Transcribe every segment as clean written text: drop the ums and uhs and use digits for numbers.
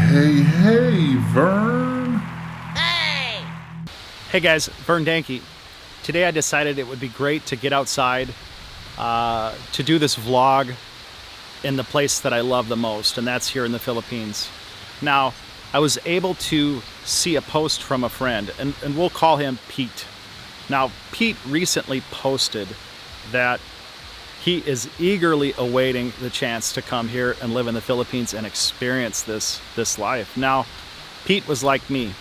Hey, Vern. Hey guys, Vern Danke. Today I decided it would be great to get outside to do this vlog in the place that I love the most, and that's here in the Philippines. Now, I was able to see a post from a friend, and we'll call him Pete. Now, Pete recently posted that he is eagerly awaiting the chance to come here and live in the Philippines and experience this life. Now, Pete was like me.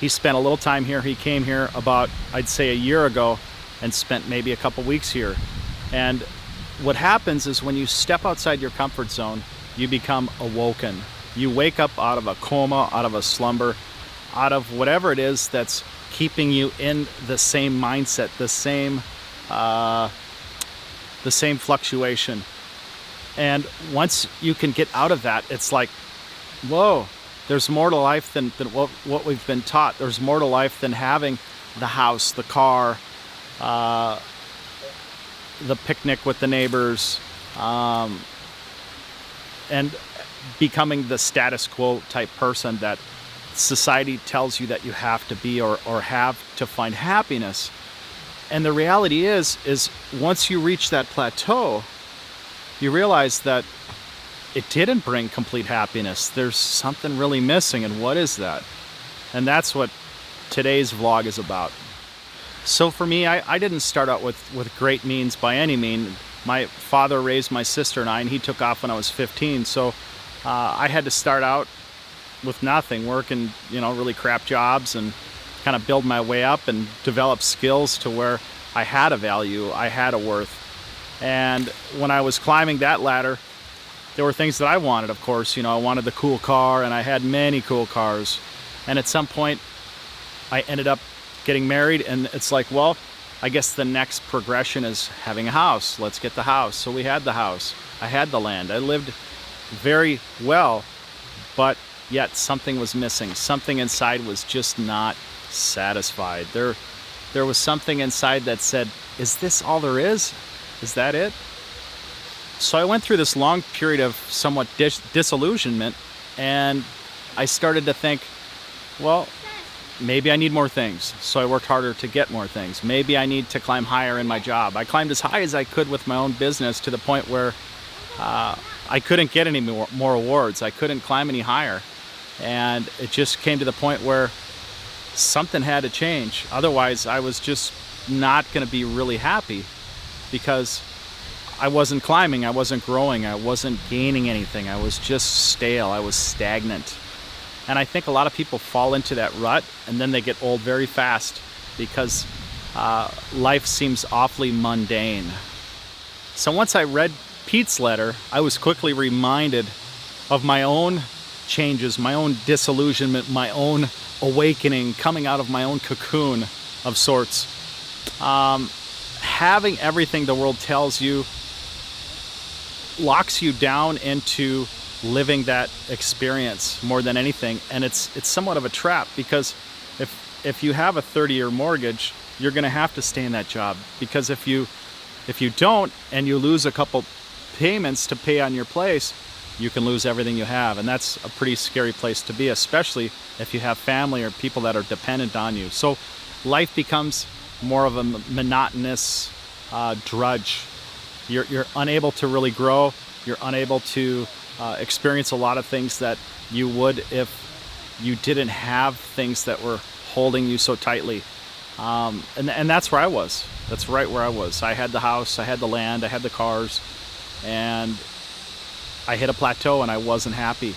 He spent a little time here. He came here about, I'd say, a year ago and spent maybe a couple weeks here. And what happens is when you step outside your comfort zone, you become awoken. You wake up out of a coma, out of a slumber, out of whatever it is that's keeping you in the same mindset, the same fluctuation. And once you can get out of that, it's like, whoa, there's more to life than what we've been taught. There's more to life than having the house, the car, the picnic with the neighbors, and becoming the status quo type person that society tells you that you have to be or have to find happiness. And the reality is once you reach that plateau, you realize that it didn't bring complete happiness. There's something really missing, and what is that? And that's what today's vlog is about. So for me, I didn't start out with great means by any means. My father raised my sister and I, and he took off when I was 15. So I had to start out with nothing, working, really crap jobs and kind of build my way up and develop skills to where I had a value, I had a worth. And when I was climbing that ladder, there were things that I wanted, of course. I wanted the cool car, and I had many cool cars. And at some point, I ended up getting married, and it's like, well, I guess the next progression is having a house. Let's get the house. So we had the house. I had the land. I lived very well, but yet something was missing. Something inside was just not satisfied. There was something inside that said, is this all there is? Is that it? So I went through this long period of somewhat disillusionment, and I started to think, well, maybe I need more things. So I worked harder to get more things. Maybe I need to climb higher in my job. I climbed as high as I could with my own business to the point where I couldn't get any more awards. I couldn't climb any higher. And it just came to the point where something had to change. Otherwise, I was just not going to be really happy, because I wasn't climbing, I wasn't growing, I wasn't gaining anything. I was just stale, I was stagnant. And I think a lot of people fall into that rut, and then they get old very fast because life seems awfully mundane. So once I read Pete's letter, I was quickly reminded of my own changes, my own disillusionment, my own awakening, coming out of my own cocoon of sorts. Having everything the world tells you locks you down into living that experience more than anything, and it's somewhat of a trap, because if you have a 30-year mortgage, you're going to have to stay in that job, because if you don't, and you lose a couple payments to pay on your place, you can lose everything you have. And that's a pretty scary place to be, especially if you have family or people that are dependent on you. So life becomes more of a monotonous drudge. You're unable to really grow. You're unable to experience a lot of things that you would if you didn't have things that were holding you so tightly. And that's where I was. That's right where I was. I had the house, I had the land, I had the cars, and I hit a plateau and I wasn't happy.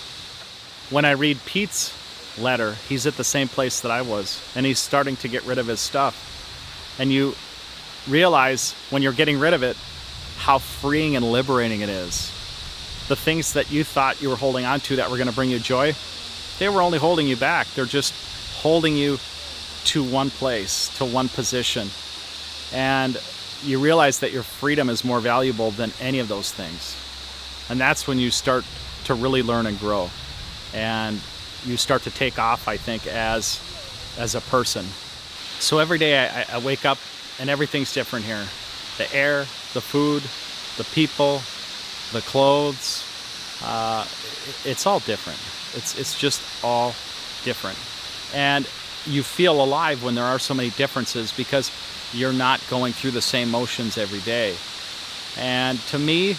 When I read Pete's letter, he's at the same place that I was, and he's starting to get rid of his stuff. And you realize when you're getting rid of it, how freeing and liberating it is. The things that you thought you were holding on to that were going to bring you joy, they were only holding you back. They're just holding you to one place, to one position. And you realize that your freedom is more valuable than any of those things. And that's when you start to really learn and grow. And you start to take off, I think, as a person. So every day I wake up and everything's different here. The air, the food, the people, the clothes, it's all different. It's just all different. And you feel alive when there are so many differences because you're not going through the same motions every day. And to me,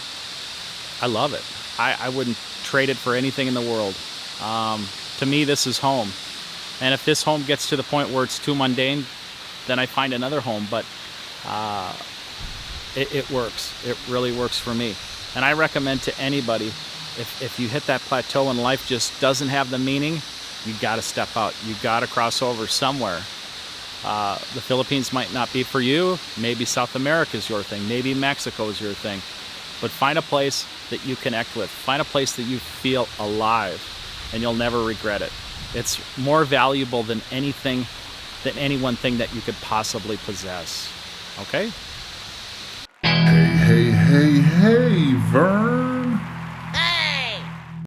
I love it. I wouldn't trade it for anything in the world. To me, this is home. And if this home gets to the point where it's too mundane, then I find another home. But it works. It really works for me. And I recommend to anybody, if you hit that plateau and life just doesn't have the meaning, you got to step out. You got to cross over somewhere. The Philippines might not be for you. Maybe South America is your thing. Maybe Mexico is your thing. But find a place that you connect with. Find a place that you feel alive, and you'll never regret it. It's more valuable than anything, than any one thing that you could possibly possess. Okay? Hey, Vern.